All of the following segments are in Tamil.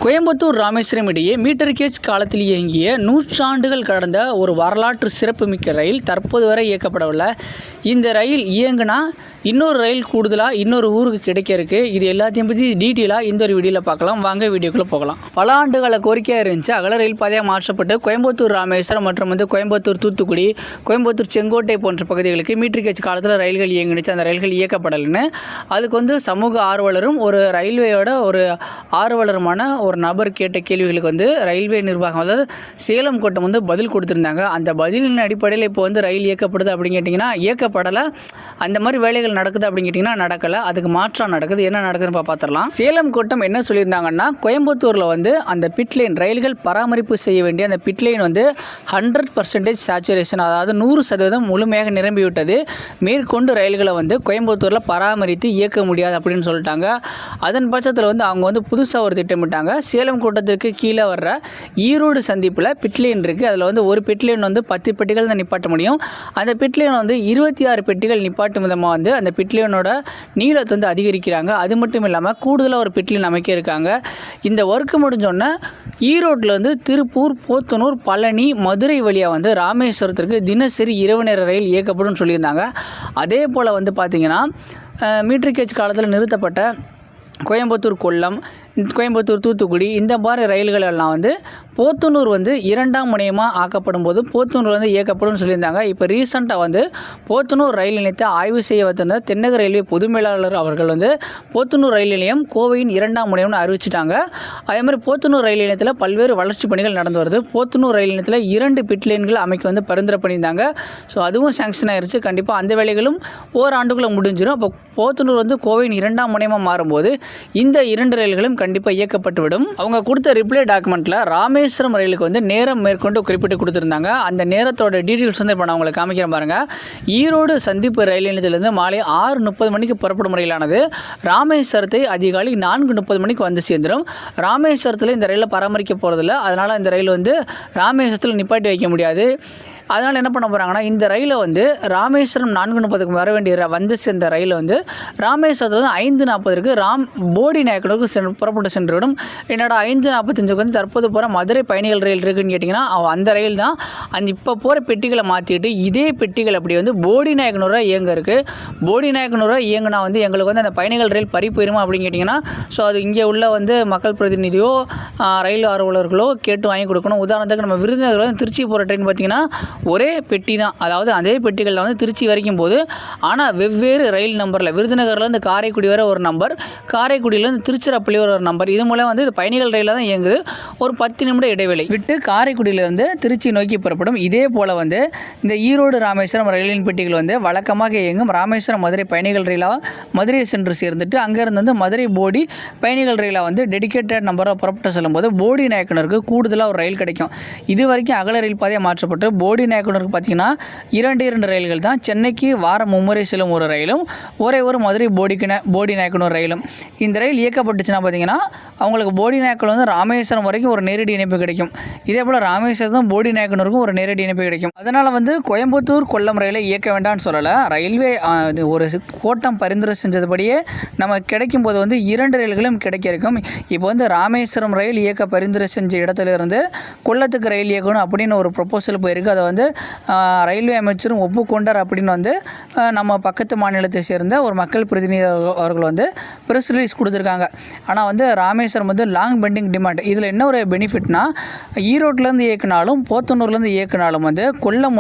கோயம்புத்தூர் ராமேஸ்வரம் இடையே மீட்டர் கேஜ் காலத்தில் இயங்கிய நூற்றாண்டுகள் கடந்த ஒரு வரலாற்று சிறப்புமிக்க ரயில் தற்போது வரை இயக்கப்படவில்லை. இந்த ரயில் இயங்குனா இன்னொரு ரயில் கூடுதலாக இன்னொரு ஊருக்கு கிடைக்க இருக்குது. இது எல்லாத்தையும் பற்றி டீட்டெயிலாக இந்த ஒரு வீடியோவில் பார்க்கலாம். வாங்க வீடியோக்குள்ளே போகலாம். பல ஆண்டுகால கோரிக்கையாக இருந்துச்சு அகல ரயில் பாதையாக மாற்றப்பட்டு கோயம்புத்தூர் ராமேஸ்வரம் மற்றும் கோயம்புத்தூர் தூத்துக்குடி, கோயம்புத்தூர் செங்கோட்டை போன்ற பகுதிகளுக்கு மீட்டர் கேஜ் காலத்தில் ரயில்கள் இயங்குனுச்சு. அந்த ரயில்கள் இயக்கப்படலைன்னு அதுக்கு சமூக ஆர்வலரும் ஒரு ரயில்வேயோட ஒரு ஆர்வலருமான ஒரு நபர் கேட்ட கேள்விகளுக்கு ரயில்வே நிர்வாகம் அதாவது சேலம் கோட்டம் பதில் கொடுத்துருந்தாங்க. அந்த பதிலின் அடிப்படையில் இப்போ ரயில் இயக்கப்படுது அப்படின்னு கேட்டிங்கன்னா இயக்கப்படலை. அந்த மாதிரி வேலைகள் நடக்குது அப்படின்னு கேட்டிங்கன்னா நடக்கலை. அதுக்கு மாற்றாக நடக்குது. என்ன நடக்குதுன்னு பார்த்துடலாம். சேலம் கோட்டம் என்ன சொல்லியிருந்தாங்கன்னா கோயம்புத்தூரில் அந்த பிட்லைன் ரயில்கள் பராமரிப்பு செய்ய வேண்டிய அந்த பிட்லைன் 100% சேச்சுரேஷன், அதாவது 100% முழுமையாக நிரம்பிவிட்டது. மேற்கொண்டு ரயில்களை கோயம்புத்தூரில் பராமரித்து இயக்க முடியாது அப்படின்னு சொல்லிட்டாங்க. அதன் பட்சத்தில் அவங்க புதுசாக ஒரு திட்டமிட்டாங்க. சேலம் கோட்டத்திற்கு கீழே வர்ற ஈரோடு சந்திப்பில் பிட்லைன் இருக்குது. அதில் ஒரு பிட்லைன் 10 பெட்டிகள் தான் நிப்பாட்ட முடியும். அந்த பிட்லைன் 26 பெட்டிகள் நிப்பாட்டும் விதமாக அந்த பிட்லைனோட நீளத்தை அதிகரிக்கிறாங்க. அது மட்டும் இல்லாமல் கூடுதலாக ஒரு பிட்லைன் அமைக்க இருக்காங்க. இந்த ஒர்க்கு முடிஞ்சோடனே ஈரோட்டில் திருப்பூர், போத்தனூர், பழனி, மதுரை வழியாக ராமேஸ்வரத்திற்கு தினசரி இரவு நேர ரயில் இயக்கப்படும் சொல்லியிருந்தாங்க. அதே போல் பார்த்திங்கன்னா மீட்டர் கேஜ் காலத்தில் நிறுத்தப்பட்ட கோயம்புத்தூர், கொல்லம், கோயம்புத்தூர், தூத்துக்குடி இந்த மாதிரி ரயில்கள் எல்லாம் போத்தனூர் 2ஆம் முனையமாக ஆக்கப்படும் போது போத்தனூர் இயக்கப்படும் சொல்லியிருந்தாங்க. இப்போ ரீசெண்டாக போத்தனூர் ரயில் நிலையத்தை ஆய்வு செய்ய வந்திருந்த தென்னக ரயில்வே பொது மேலாளர் அவர்கள் போத்தனூர் ரயில் நிலையம் கோவையின் 2ஆம் முனையம்னு அறிவிச்சிட்டாங்க. அதே மாதிரி போத்தனூர் ரயில் நிலையத்தில் பல்வேறு வளர்ச்சி பணிகள் நடந்து வருது. போத்தனூர் ரயில் நிலையத்தில் 2 பிட்லைன்கள் அமைக்க பரிந்துரை பண்ணியிருந்தாங்க. ஸோ அதுவும் சாங்ஷன் ஆயிடுச்சு. கண்டிப்பாக அந்த வேலைகளும் ஓராண்டுக்குள்ளே முடிஞ்சிடும். அப்போ போத்தனூர் கோவையின் 2ஆம் முனையமாக மாறும்போது இந்த 2 ரயில்களும் கண்டிப்பாக இயக்கப்பட்டுவிடும். அவங்க கொடுத்த ரிப்ளை டாக்குமெண்ட்டில் ராமேஸ்வரம் ரயிலுக்கு நேரம் மேற்கொண்டு குறிப்பிட்டு கொடுத்துருந்தாங்க. அந்த நேரத்தோட டீட்டெயில்ஸ் இப்போ நான் உங்களுக்கு காமிக்கிறேன் பாருங்கள். ஈரோடு சந்திப்பு ரயில் நிலையத்திலிருந்து மாலை 6:30 மணிக்கு புறப்படும் ரயிலானது ராமேஸ்வரத்தை அதிகாலை 4:30 மணிக்கு சேர்ந்துடும். ராமேஸ்வரத்தில் இந்த ரயிலை பராமரிக்க போகிறதில்ல. அதனால் இந்த ரயில் ராமேஸ்வரத்தில் நிப்பாட்டி வைக்க முடியாது. அதனால் என்ன பண்ண போகிறாங்கன்னா இந்த ரயிலை ராமேஸ்வரம் 4:30க்கு வர வேண்டிய சேர்ந்த ரயில் ராமேஸ்வரத்தில் 5:40க்கு போடி நாயக்கனூருக்கு புறப்பட்டு சென்றுவிடும். என்னோட 5:45க்கு தற்போது போகிற மதுரை பயணிகள் ரயில் இருக்குதுன்னு கேட்டிங்கன்னா அந்த ரயில் தான். இப்போ போகிற பெட்டிகளை மாற்றிட்டு இதே பெட்டிகள் அப்படி போடி நாயக்கனூராக இயங்க இருக்குது. போடி நாயக்கனூராக இயங்கினா எங்களுக்கு அந்த பயணிகள் ரயில் பறி போயிருமா அப்படின்னு கேட்டிங்கன்னா ஸோ அது இங்கே உள்ள மக்கள் பிரதிநிதியோ ரயில் ஆர்வலர்களோ கேட்டு வாங்கி கொடுக்கணும். உதாரணத்துக்கு நம்ம விருதுநகர் திருச்சி போகிற ட்ரெயின் பார்த்திங்கன்னா ஒரே பெட்டி தான். அதாவது அதே பெட்டிகளில் திருச்சி வரைக்கும் போது ஆனால் வெவ்வேறு ரயில் நம்பரில் விருதுநகர்லேருந்து காரைக்குடி வரை ஒரு நம்பர், காரைக்குடியிலேருந்து திருச்சிராப்பள்ளி ஒரு நம்பர். இது மூலம் இது பயணிகள் ரயிலில் தான் இயங்குது. ஒரு 10 நிமிட இடைவேளை விட்டு காரைக்குடியிலேருந்து திருச்சி நோக்கி புறப்படும். இதே போல் இந்த ஈரோடு ராமேஸ்வரம் ரயிலின் பெட்டிகள் வழக்கமாக இயங்கும் ராமேஸ்வரம் மதுரை பயணிகள் ரயிலாக மதுரையை சென்று சேர்ந்துட்டு அங்கேருந்து மதுரை போடி பயணிகள் ரயிலாக டெடிக்கேட்டட் நம்பராக புறப்பட்டு செல்லும்போது போடி நாயக்கனூருக்கு கூடுதலாக ஒரு ரயில் கிடைக்கும். இது வரைக்கும் அகல ரயில் பாதையாக மாற்றப்பட்டு போடி நாயக்கனூருக்கு பார்த்தீங்கன்னா 2 ரயில்கள் தான். சென்னைக்கு வாரம் மும்முறை செல்லும் ஒரு ரயிலும் ஒரு மதுரை போடி நாயக்கனூர் ரயிலும். இந்த ரயில் இயக்கப்பட்டுச்சுன்னா பார்த்தீங்கன்னா அவங்களுக்கு போடி நாயக்கனூர் ராமேஸ்வரம் வரைக்கும் ஒரு நேரடி இணைப்பு கிடைக்கும். இதே போல் ராமேஸ்வரம் போடி நாயக்கனூருக்கும் ஒரு நேரடி இணைப்பு கிடைக்கும். அதனால் கோயம்புத்தூர், கொல்லம் ரயிலை இயக்க வேண்டாம்னு சொல்லலை. ரயில்வே ஒரு கோட்டம் பரிந்துரை செஞ்சதுபடியே நம்ம கிடைக்கும் போது 2 ரயில்களும் கிடைக்க இருக்கும். இப்போ ராமேஸ்வரம் ரயில் இயக்க பரிந்துரை செஞ்ச இடத்துல இருந்து கொல்லத்துக்கு ரயில் இயக்கணும் அப்படின்னு ஒரு ப்ரொப்போசல் போயிருக்கு. அதை ரயில்வே அமைச்சரும் ஒப்புக்கொண்டார் அப்படின்னு நம்ம பக்கத்து மாநிலத்தை சேர்ந்த ஒரு மக்கள் பிரதிநிதி அவர்கள் ப்ரெஸ் ரிலீஸ் கொடுத்துருக்காங்க. ஆனால் ராமேஸ்வரம் லாங் பெண்டிங் டிமாண்ட். இதில் என்ன ஒரு பெனிஃபிட்னா ஈரோட்டிலேருந்து இயக்கினாலும் போத்தனூர்லேருந்து இயக்கினாலும் கொல்லம்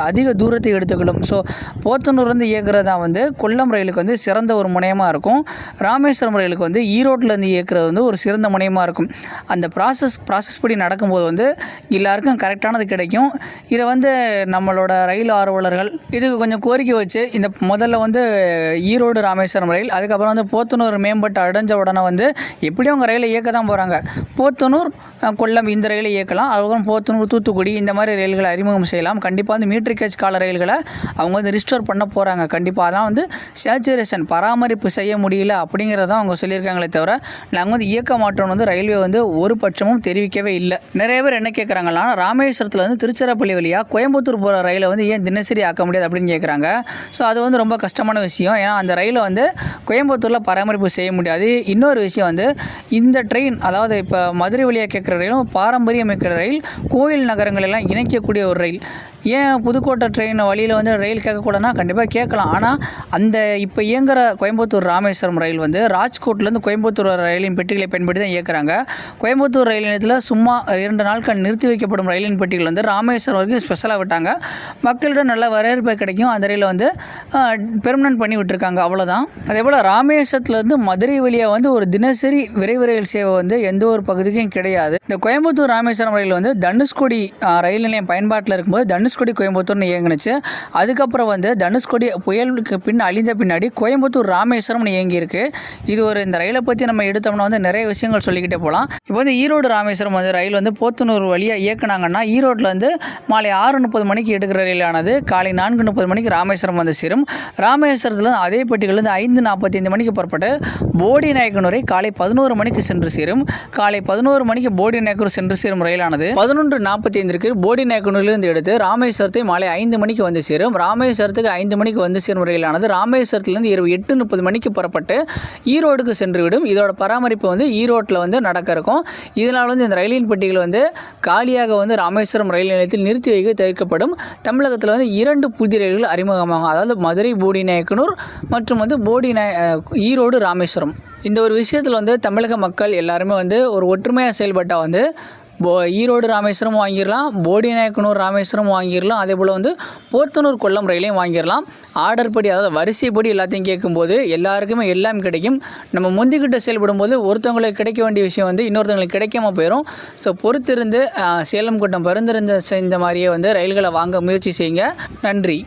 அதிக தூரத்தை எடுத்துக்கணும். ஸோ போத்தனூர்லேருந்து இயக்குறது தான் கொல்லம் ரயிலுக்கு சிறந்த ஒரு முனையமாக இருக்கும். ராமேஸ்வரம் ரயிலுக்கு ஈரோட்டிலேருந்து இயக்குறது ஒரு சிறந்த முனையமாக இருக்கும். அந்த ப்ராசஸ் படி நடக்கும்போது எல்லாருக்கும் கரெக்டானது கிடைக்கும். இதை நம்மளோட ரயில் ஆர்வலர்கள் இதுக்கு கொஞ்சம் கோரிக்கை வச்சு இந்த முதல்ல ஈரோடு ராமேஸ்வரம் ரயில், அதுக்கப்புறம் போத்தனூர் மேம்பட்டு அடைஞ்ச உடனே எப்படியும் அவங்க ரயிலை இயக்க தான் போகிறாங்க. போத்தனூர் கொல்லம் இந்த ரயிலை இயக்கலாம். அதுக்கப்புறம் போத்தனூர் தூத்துக்குடி இந்த மாதிரி ரயில்களை அறிமுகம் செய்யலாம். கண்டிப்பாக வந்து மீட்டர் கேஜ் கால ரயில்களை அவங்க வந்து ரிஸ்டோர் பண்ண போகிறாங்க. கண்டிப்பாக அதான் வந்து சேச்சுரேஷன் பராமரிப்பு செய்ய முடியல அப்படிங்கிறதான் அவங்க சொல்லியிருக்காங்களே தவிர நாங்கள் வந்து இயக்க மாட்டோம்னு வந்து ரயில்வே வந்து ஒரு பட்சமும் தெரிவிக்கவே இல்லை. நிறைய பேர் என்ன கேட்குறாங்கன்னா, ராமேஸ்வரத்தில் வந்து திருச்சிராப்பள்ளி வழியாக கோயம்புத்தூர் போகிற ரயிலை வந்து ஏன் தினசரி ஆக்க முடியாது அப்படின்னு கேட்குறாங்க. ஸோ அது வந்து ரொம்ப கஷ்டமான விஷயம். ஏன்னா அந்த ரயிலை வந்து கோயம்புத்தூரில் பராமரிப்பு செய்ய முடியாது. இன்னொரு விஷயம் வந்து இந்த ட்ரெயின், அதாவது இப்போ மதுரை வழியாக கேட்குற ரயிலும் பாரம்பரியமிக்கிற ரயில், கோயில் நகரங்களெல்லாம் இணைக்கக்கூடிய ஒரு ரயில். ஏன் புதுக்கோட்டை ட்ரெயின் வழியில் வந்து ரயில் கேட்கக்கூடாதுன்னா கண்டிப்பாக கேட்கலாம். ஆனால் அந்த இப்போ இயங்குகிற கோயம்புத்தூர் ராமேஸ்வரம் ரயில் வந்து ராஜ்கோட்லேருந்து கோயம்புத்தூர் ரயிலின் பெட்டிகளை பயன்படுத்தி தான் இயக்குறாங்க. கோயம்புத்தூர் ரயில் நிலையத்தில் சும்மா 2 நாட்கள் நிறுத்தி வைக்கப்படும் ரயிலின் பெட்டிகள் வந்து ராமேஸ்வரம் வரைக்கும் ஸ்பெஷலாக விட்டாங்க. மக்களிடம் நல்ல வரவேற்பு கிடைக்கும். அந்த ரயிலை வந்து பெர்மனன்ட் பண்ணி விட்டுருக்காங்க, அவ்வளோதான். அதே போல் ராமேஸ்வரத்துலேருந்து மதுரை வழியாக வந்து ஒரு தினசரி விரைவு ரயில் சேவை வந்து எந்த ஒரு பகுதிக்கும் கிடையாது. இந்த கோயம்புத்தூர் ராமேஸ்வரம் ரயில் வந்து தனுஷ்கோடி ரயில் நிலையம் பயன்பாட்டில் இருக்கும்போது தனுஷ்கோடி கோயம்புத்தூர்னு இயங்குனுச்சு. அதுக்கப்புறம் வந்து தனுஷ்கோடி புயலுக்கு அழிந்த பின்னாடி கோயம்புத்தூர் ராமேஸ்வரம்னு இயங்கியிருக்கு. இது ஒரு இந்த ரயிலை பற்றி நம்ம எடுத்தோம்னா வந்து நிறைய விஷயங்கள் சொல்லிக்கிட்டே போகலாம். இப்போ வந்து ஈரோடு ராமேஸ்வரம் வந்து ரயில் வந்து போத்தனூர் வழியாக இயக்குனாங்கன்னா ஈரோட்டில் வந்து மாலை 6:30 மணிக்கு எடுக்கிற ரயிலானது காலை 4:30 மணிக்கு ராமேஸ்வரம் வந்து சேரும். ராமேஸ்வரத்தில் அதே பெட்டிகளிலிருந்து 5:45 மணிக்கு புறப்பட்டு போடி நாயக்கனூரை காலை 11 மணிக்கு சென்று சேரும். காலை 11 மணிக்கு போடி நாயக்கனூர் சென்று சேரும் ரயிலானது 11:45க்கு போடி நாயக்கனூரிலிருந்து எடுத்து ராமேஸ்வரத்தை மாலை 5 மணிக்கு வந்து சேரும். ராமேஸ்வரத்துக்கு 5 மணிக்கு வந்து சேரும் ரயிலானது ராமேஸ்வரத்திலிருந்து இரவு 8:30 மணிக்கு புறப்பட்டு ஈரோடுக்கு சென்றுவிடும். இதோட பராமரிப்பு வந்து ஈரோட்டில் வந்து நடக்க இருக்கும். இதனால் வந்து இந்த ரயிலின் பெட்டிகள் வந்து காலியாக வந்து ராமேஸ்வரம் ரயில் நிலையத்தில் நிறுத்தி வைக்க தவிர்க்கப்படும். தமிழகத்தில் வந்து 2 புதிய ரயில்கள் அறிமுகமாகும். அதாவது மதுரை போடி நாயக்கனூர் மற்றும் வந்து ஈரோடு ராமேஸ்வரம். இந்த ஒரு விஷயத்தில் வந்து தமிழக மக்கள் எல்லாருமே வந்து ஒரு ஒற்றுமையாக செயல்பட்டால் வந்து ஈரோடு ராமேஸ்வரம் வாங்கிடலாம், போடி நாயக்கனூர் ராமேஸ்வரம் வாங்கிடலாம், அதே போல் வந்து போத்தனூர் கொல்லம் ரயிலையும் வாங்கிடலாம். ஆர்டர் படி, அதாவது வரிசைப்படி எல்லாத்தையும் கேட்கும்போது எல்லாருக்குமே எல்லாம் கிடைக்கும். நம்ம முந்திக்கிட்ட செயல்படும் போது ஒருத்தவங்களுக்கு கிடைக்க வேண்டிய விஷயம் வந்து இன்னொருத்தவங்களுக்கு கிடைக்காம போயிடும். ஸோ பொறுத்திருந்து சேலம் கூட்டம் பரிந்துரைந்த செஞ்ச மாதிரியே வந்து ரயில்களை வாங்க முயற்சி செய்யுங்க. நன்றி.